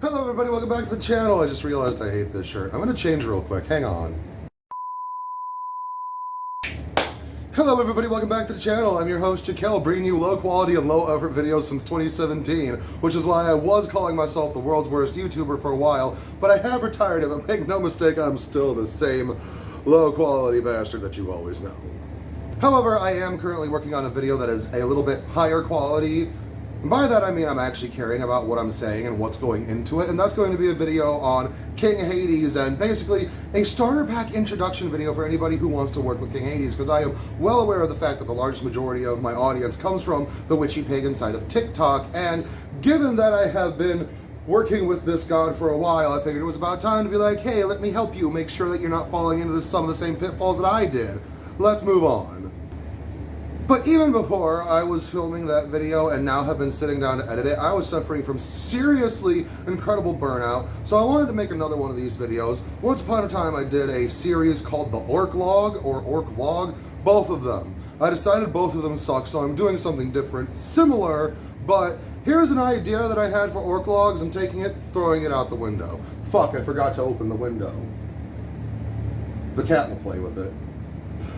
Hello everybody, welcome back to the channel. I just realized I hate this shirt. I'm gonna change real quick, hang on. Hello everybody, welcome back to the channel. I'm your host, Jaquel, bringing you low quality and low effort videos since 2017, which is why I was calling myself the world's worst YouTuber for a while, but I have retired it, but make no mistake, I'm still the same low quality bastard that you always know. However, I am currently working on a video that is a little bit higher quality. And by that I mean I'm actually caring about what I'm saying and what's going into it, and that's going to be a video on King Hades and basically a starter pack introduction video for anybody who wants to work with King Hades, because I am well aware of the fact that the largest majority of my audience comes from the witchy pagan side of TikTok, and given that I have been working with this god for a while, I figured it was about time to be like, hey, let me help you make sure that you're not falling into some of the same pitfalls that I did. Let's move on. But even before I was filming that video and now have been sitting down to edit it, I was suffering from seriously incredible burnout, so I wanted to make another one of these videos. Once upon a time I did a series called the Orc-Log or Orc-Log, both of them. I decided both of them suck, so I'm doing something different, similar, but here's an idea that I had for Orc-Logs. I'm taking it, throwing it out the window. Fuck, I forgot to open the window. The cat will play with it.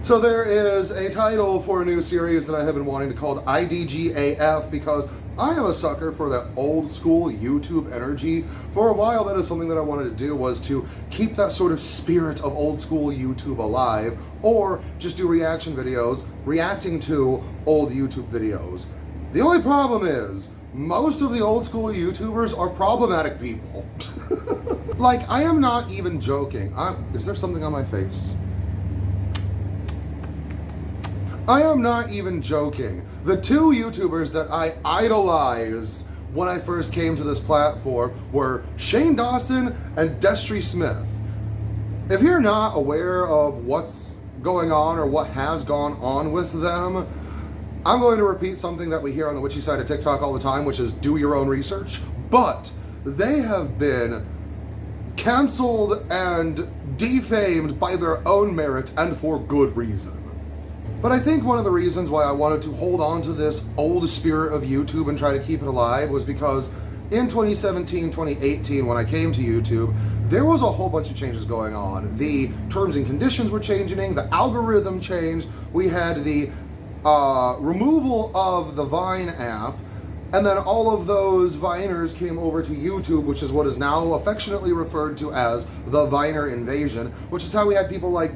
So there is a title for a new series that I have been wanting to call Idgaf, because I am a sucker for that old school YouTube energy. For a while, that is something that I wanted to do, was to keep that sort of spirit of old school YouTube alive, or just do reaction videos reacting to old YouTube videos. The only problem is, most of the old school YouTubers are problematic people. Like, I am not even joking. Is there something on my face? I am not even joking. The two YouTubers that I idolized when I first came to this platform were Shane Dawson and Destry Smith. If you're not aware of what's going on or what has gone on with them, I'm going to repeat something that we hear on the witchy side of TikTok all the time, which is do your own research. But they have been canceled and defamed by their own merit, and for good reason. But I think one of the reasons why I wanted to hold on to this old spirit of YouTube and try to keep it alive was because in 2017, 2018, when I came to YouTube, there was a whole bunch of changes going on. The terms and conditions were changing, the algorithm changed, we had the removal of the Vine app, and then all of those Viners came over to YouTube, which is what is now affectionately referred to as the Viner invasion, which is how we had people like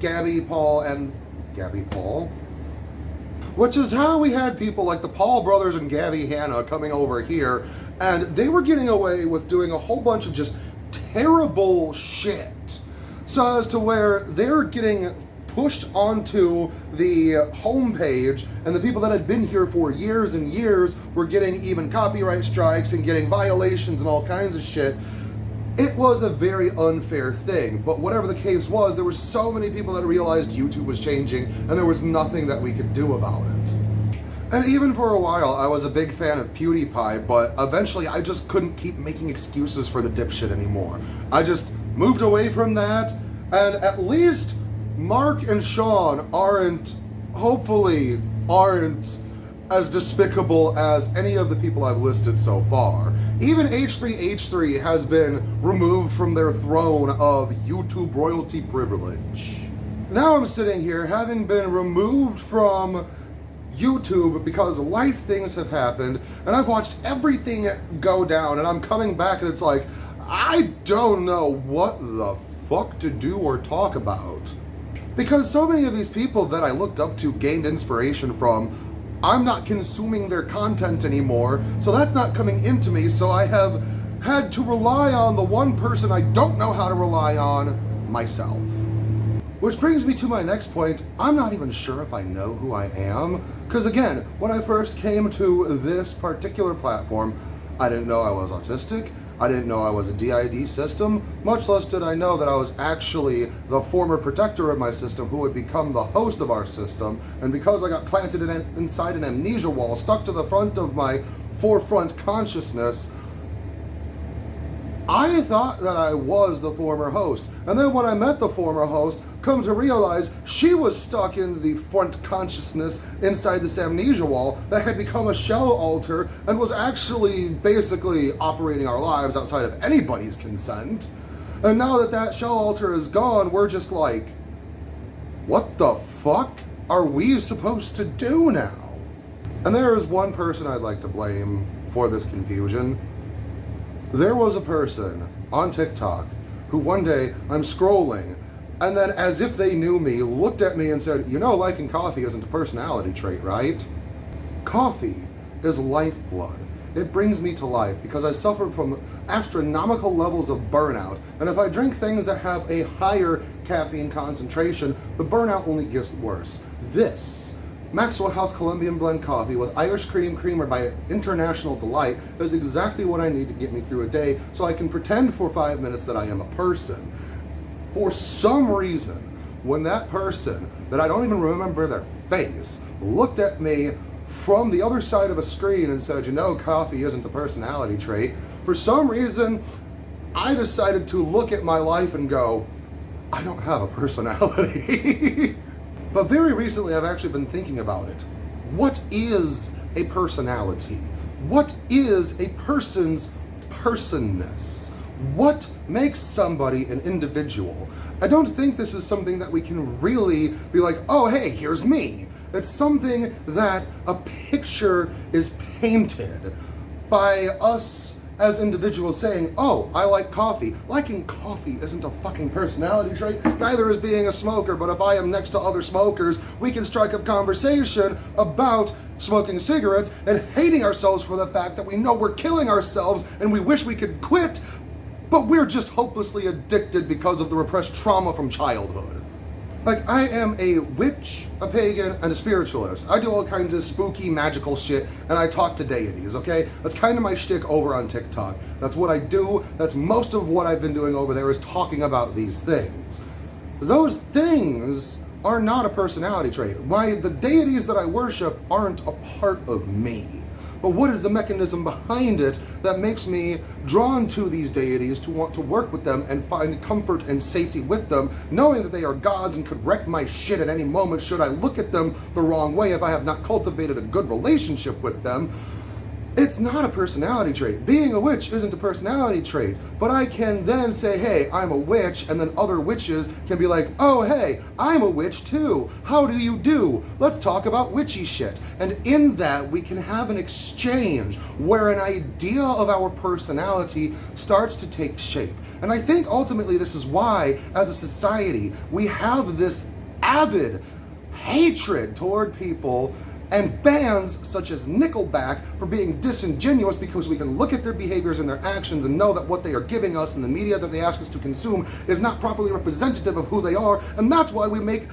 Which is how we had people like the Paul brothers and Gabby Hanna coming over here, and they were getting away with doing a whole bunch of just terrible shit. So as to where they're getting pushed onto the homepage, and the people that had been here for years and years were getting even copyright strikes and getting violations and all kinds of shit. It was a very unfair thing, but whatever the case was, there were so many people that realized YouTube was changing, and there was nothing that we could do about it. And even for a while, I was a big fan of PewDiePie, but eventually I just couldn't keep making excuses for the dipshit anymore. I just moved away from that, and at least Mark and Sean hopefully aren't as despicable as any of the people I've listed so far. Even H3H3 has been removed from their throne of YouTube royalty privilege. Now I'm sitting here having been removed from YouTube because life things have happened, and I've watched everything go down, and I'm coming back and it's like, I don't know what the fuck to do or talk about. Because so many of these people that I looked up to, gained inspiration from, I'm not consuming their content anymore, so that's not coming into me, so I have had to rely on the one person I don't know how to rely on, myself. Which brings me to my next point. I'm not even sure if I know who I am, because again, when I first came to this particular platform, I didn't know I was autistic, I didn't know I was a DID system, much less did I know that I was actually the former protector of my system who would become the host of our system, and because I got planted inside an amnesia wall stuck to the front of my forefront consciousness, I thought that I was the former host, and then when I met the former host, come to realize she was stuck in the front consciousness inside this amnesia wall that had become a shell altar and was actually basically operating our lives outside of anybody's consent. And now that that shell altar is gone, we're just like, what the fuck are we supposed to do now? And there is one person I'd like to blame for this confusion. There was a person on TikTok who one day I'm scrolling and then, as if they knew me, looked at me and said, you know, liking coffee isn't a personality trait, right? Coffee is lifeblood. It brings me to life because I suffer from astronomical levels of burnout. And if I drink things that have a higher caffeine concentration, the burnout only gets worse. This Maxwell House Colombian Blend coffee with Irish cream creamer by International Delight is exactly what I need to get me through a day so I can pretend for 5 minutes that I am a person. For some reason, when that person, that I don't even remember their face, looked at me from the other side of a screen and said, you know, coffee isn't a personality trait, for some reason, I decided to look at my life and go, I don't have a personality. But very recently, I've actually been thinking about it. What is a personality? What is a person's personness? What makes somebody an individual? I don't think this is something that we can really be like, oh, hey, here's me. It's something that a picture is painted by us as individuals saying, oh, I like coffee. Liking coffee isn't a fucking personality trait, neither is being a smoker, but if I am next to other smokers, we can strike up conversation about smoking cigarettes and hating ourselves for the fact that we know we're killing ourselves and we wish we could quit, but we're just hopelessly addicted because of the repressed trauma from childhood. Like, I am a witch, a pagan, and a spiritualist. I do all kinds of spooky, magical shit, and I talk to deities, okay? That's kind of my shtick over on TikTok. That's what I do. That's most of what I've been doing over there is talking about these things. Those things are not a personality trait. The deities that I worship aren't a part of me. But what is the mechanism behind it that makes me drawn to these deities to want to work with them and find comfort and safety with them, knowing that they are gods and could wreck my shit at any moment should I look at them the wrong way if I have not cultivated a good relationship with them? It's not a personality trait. Being a witch isn't a personality trait, but I can then say, hey, I'm a witch, and then other witches can be like, oh, hey, I'm a witch too. How do you do? Let's talk about witchy shit. And in that, we can have an exchange where an idea of our personality starts to take shape. And I think ultimately this is why, as a society, we have this avid hatred toward people and bands such as Nickelback for being disingenuous, because we can look at their behaviors and their actions and know that what they are giving us in the media that they ask us to consume is not properly representative of who they are, and that's why we make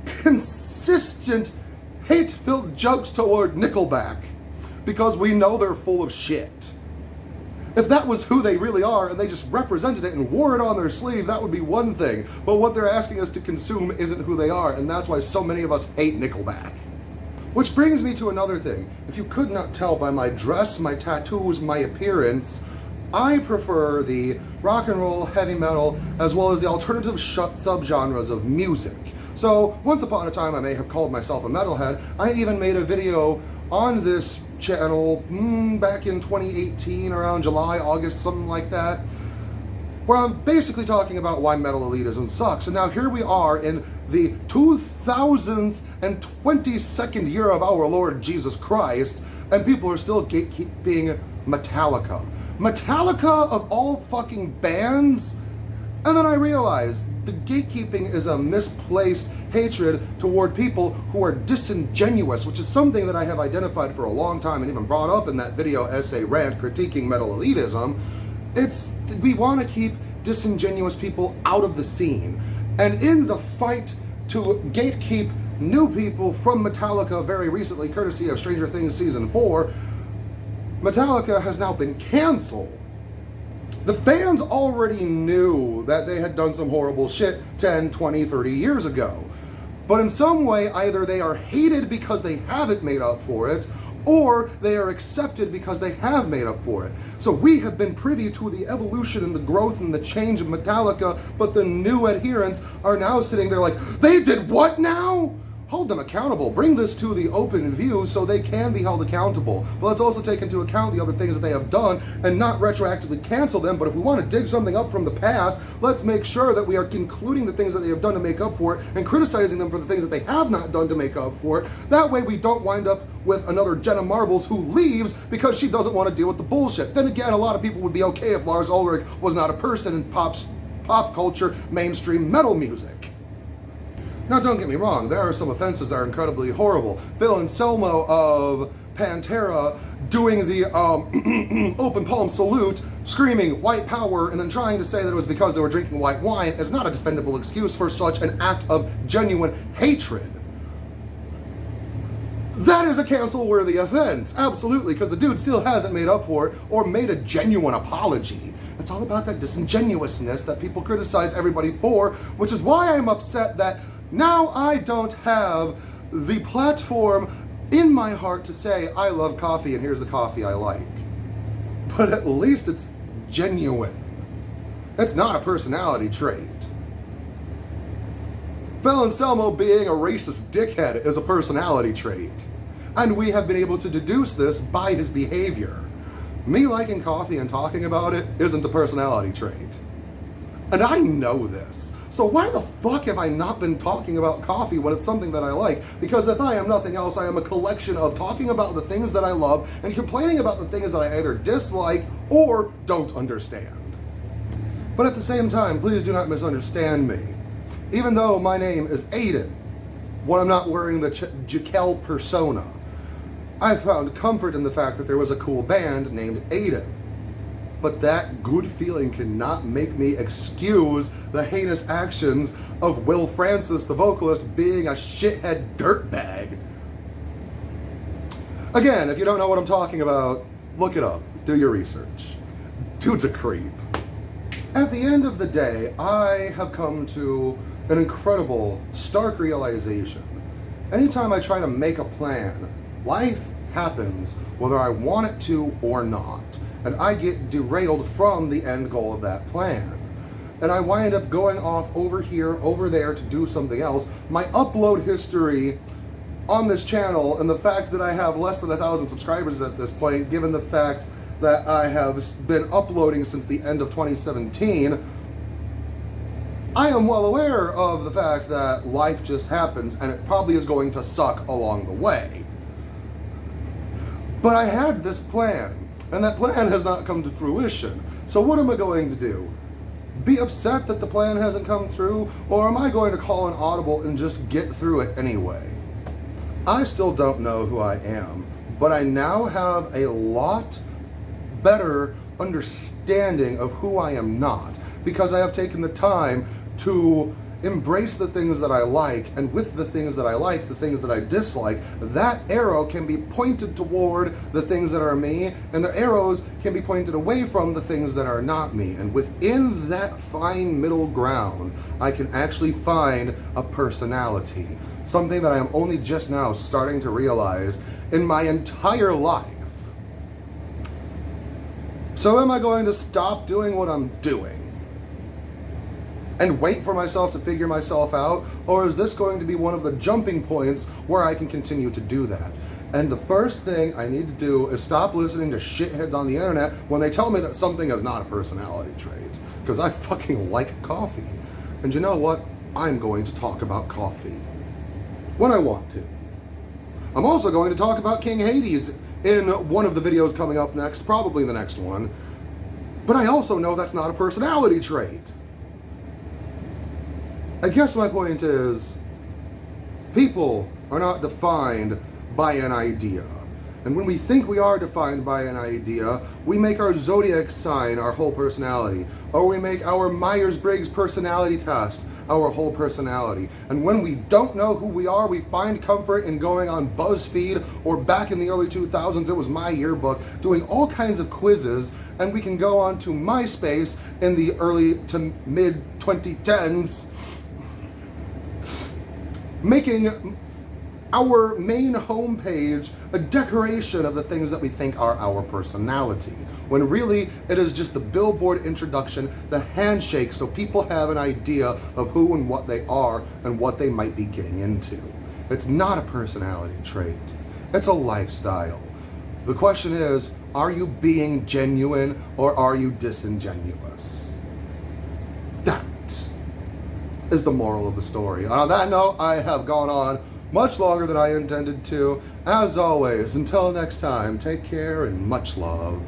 consistent hate-filled jokes toward Nickelback, because we know they're full of shit. If that was who they really are and they just represented it and wore it on their sleeve, that would be one thing, but what they're asking us to consume isn't who they are, and that's why so many of us hate Nickelback. Which brings me to another thing. If you could not tell by my dress, my tattoos, my appearance, I prefer the rock and roll, heavy metal, as well as the alternative subgenres of music. So, once upon a time I may have called myself a metalhead. I even made a video on this channel back in 2018, around July, August, something like that, where I'm basically talking about why metal elitism sucks. And now here we are in the 2022nd year of our Lord Jesus Christ, and people are still gatekeeping Metallica. Metallica of all fucking bands? And then I realized the gatekeeping is a misplaced hatred toward people who are disingenuous, which is something that I have identified for a long time and even brought up in that video essay rant critiquing metal elitism. We want to keep disingenuous people out of the scene. And in the fight to gatekeep new people from Metallica very recently, courtesy of Stranger Things Season 4, Metallica has now been canceled. The fans already knew that they had done some horrible shit 10, 20, 30 years ago. But in some way, either they are hated because they haven't made up for it, or they are accepted because they have made up for it. So we have been privy to the evolution and the growth and the change of Metallica, but the new adherents are now sitting there like, they did what now? Hold them accountable. Bring this to the open view so they can be held accountable. But let's also take into account the other things that they have done and not retroactively cancel them. But if we want to dig something up from the past, let's make sure that we are including the things that they have done to make up for it and criticizing them for the things that they have not done to make up for it. That way we don't wind up with another Jenna Marbles who leaves because she doesn't want to deal with the bullshit. Then again, a lot of people would be okay if Lars Ulrich was not a person in pop culture mainstream metal music. Now, don't get me wrong, there are some offenses that are incredibly horrible. Phil Anselmo of Pantera doing the open palm salute, screaming white power, and then trying to say that it was because they were drinking white wine is not a defendable excuse for such an act of genuine hatred. That is a cancel-worthy offense, absolutely, because the dude still hasn't made up for it or made a genuine apology. It's all about that disingenuousness that people criticize everybody for, which is why I'm upset that now I don't have the platform in my heart to say, I love coffee and here's the coffee I like. But at least it's genuine. It's not a personality trait. Phil Anselmo being a racist dickhead is a personality trait. And we have been able to deduce this by his behavior. Me liking coffee and talking about it isn't a personality trait. And I know this. So why the fuck have I not been talking about coffee when it's something that I like? Because if I am nothing else, I am a collection of talking about the things that I love and complaining about the things that I either dislike or don't understand. But at the same time, please do not misunderstand me. Even though my name is Aiden, when I'm not wearing the Jekyll persona, I found comfort in the fact that there was a cool band named Aiden. But that good feeling cannot make me excuse the heinous actions of Will Francis, the vocalist, being a shithead dirtbag. Again, if you don't know what I'm talking about, look it up. Do your research. Dude's a creep. At the end of the day, I have come to an incredible, stark realization. Anytime I try to make a plan, life happens whether I want it to or not. And I get derailed from the end goal of that plan. And I wind up going off over here, over there to do something else. My upload history on this channel and the fact that I have less than 1,000 subscribers at this point, given the fact that I have been uploading since the end of 2017, I am well aware of the fact that life just happens and it probably is going to suck along the way. But I had this plan. And that plan has not come to fruition. So what am I going to do? Be upset that the plan hasn't come through? Or am I going to call an audible and just get through it anyway? I still don't know who I am, but I now have a lot better understanding of who I am not, because I have taken the time to embrace the things that I like, and with the things that I like, the things that I dislike, that arrow can be pointed toward the things that are me, and the arrows can be pointed away from the things that are not me. And within that fine middle ground, I can actually find a personality. Something that I am only just now starting to realize in my entire life. So am I going to stop doing what I'm doing and wait for myself to figure myself out? Or is this going to be one of the jumping points where I can continue to do that? And the first thing I need to do is stop listening to shitheads on the internet when they tell me that something is not a personality trait. Because I fucking like coffee. And you know what? I'm going to talk about coffee when I want to. I'm also going to talk about King Hades in one of the videos coming up next, probably the next one. But I also know that's not a personality trait. I guess my point is, people are not defined by an idea. And when we think we are defined by an idea, we make our zodiac sign our whole personality. Or we make our Myers-Briggs personality test our whole personality. And when we don't know who we are, we find comfort in going on BuzzFeed, or back in the early 2000s, it was My Yearbook, doing all kinds of quizzes, and we can go on to MySpace in the early to mid 2010s, making our main homepage a decoration of the things that we think are our personality, when really it is just the billboard introduction, the handshake, so people have an idea of who and what they are and what they might be getting into. It's not a personality trait. It's a lifestyle. The question is, are you being genuine or are you disingenuous? That is the moral of the story. On that note, I have gone on much longer than I intended to. As always, until next time, take care and much love.